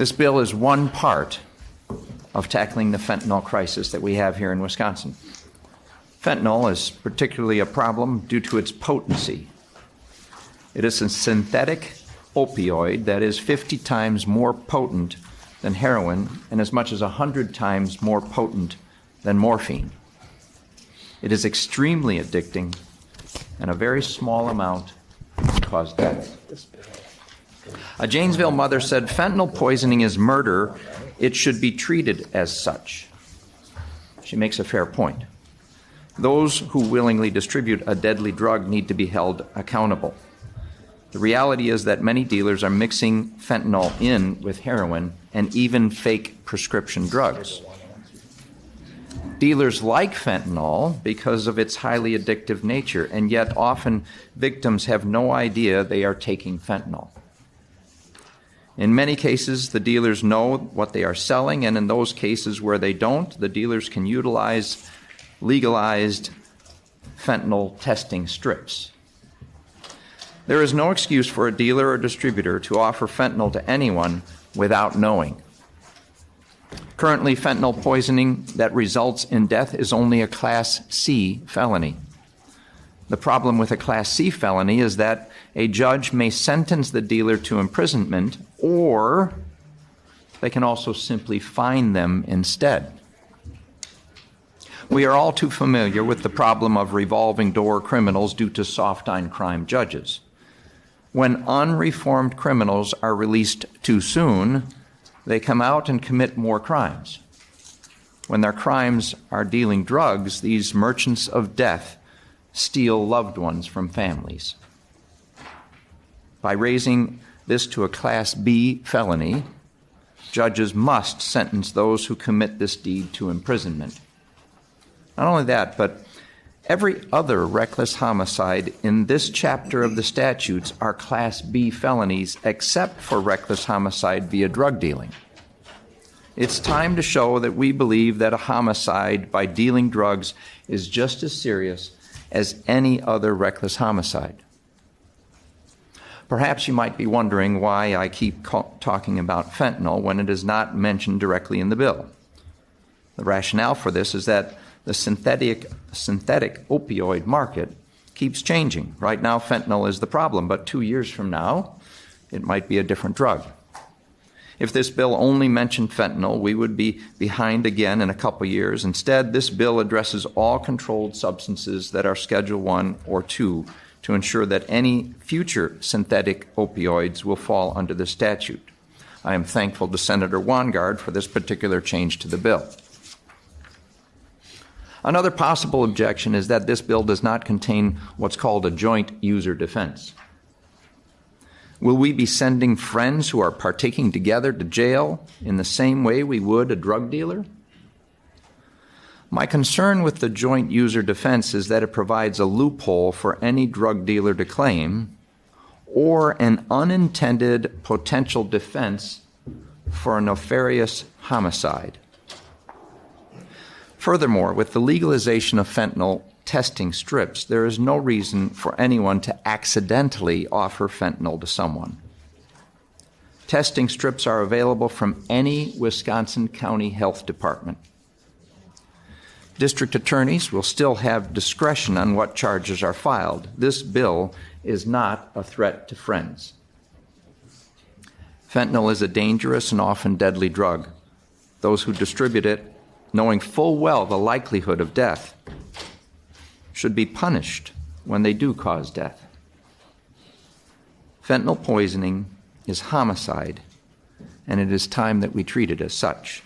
This bill is one part of tackling the fentanyl crisis that we have here in Wisconsin. Fentanyl is particularly a problem due to its potency. It is a synthetic opioid that is 50 times more potent than heroin and as much as 100 times more potent than morphine. It is extremely addicting, and a very small amount can cause death. A Janesville mother said, "Fentanyl poisoning is murder. It should be treated as such." She makes a fair point. Those who willingly distribute a deadly drug need to be held accountable. The reality is that many dealers are mixing fentanyl in with heroin and even fake prescription drugs. Dealers like fentanyl because of its highly addictive nature, and yet often victims have no idea they are taking fentanyl. In many cases, the dealers know what they are selling, and in those cases where they don't, the dealers can utilize legalized fentanyl testing strips. There is no excuse for a dealer or distributor to offer fentanyl to anyone without knowing. Currently, fentanyl poisoning that results in death is only a Class C felony. The problem with a Class C felony is that a judge may sentence the dealer to imprisonment, or they can also simply fine them instead. We are all too familiar with the problem of revolving door criminals due to soft-on-crime judges. When unreformed criminals are released too soon, they come out and commit more crimes. When their crimes are dealing drugs, these merchants of death steal loved ones from families. By raising this to a Class B felony, judges must sentence those who commit this deed to imprisonment. Not only that, but every other reckless homicide in this chapter of the statutes are Class B felonies except for reckless homicide via drug dealing. It's time to show that we believe that a homicide by dealing drugs is just as serious as any other reckless homicide. Perhaps you might be wondering why I keep talking about fentanyl when it is not mentioned directly in the bill. The rationale for this is that the synthetic opioid market keeps changing. Right now, fentanyl is the problem, but 2 years from now, it might be a different drug. If this bill only mentioned fentanyl, we would be behind again in a couple years. Instead, this bill addresses all controlled substances that are Schedule I or II to ensure that any future synthetic opioids will fall under the statute. I am thankful to Senator Wangard for this particular change to the bill. Another possible objection is that this bill does not contain what's called a joint user defense. Will we be sending friends who are partaking together to jail in the same way we would a drug dealer? My concern with the joint user defense is that it provides a loophole for any drug dealer to claim, or an unintended potential defense for a nefarious homicide. Furthermore, with the legalization of fentanyl testing strips, there is no reason for anyone to accidentally offer fentanyl to someone. Testing strips are available from any Wisconsin County Health Department. District attorneys will still have discretion on what charges are filed. This bill is not a threat to friends. Fentanyl is a dangerous and often deadly drug. Those who distribute it, knowing full well the likelihood of death, should be punished when they do cause death. Fentanyl poisoning is homicide, and it is time that we treat it as such.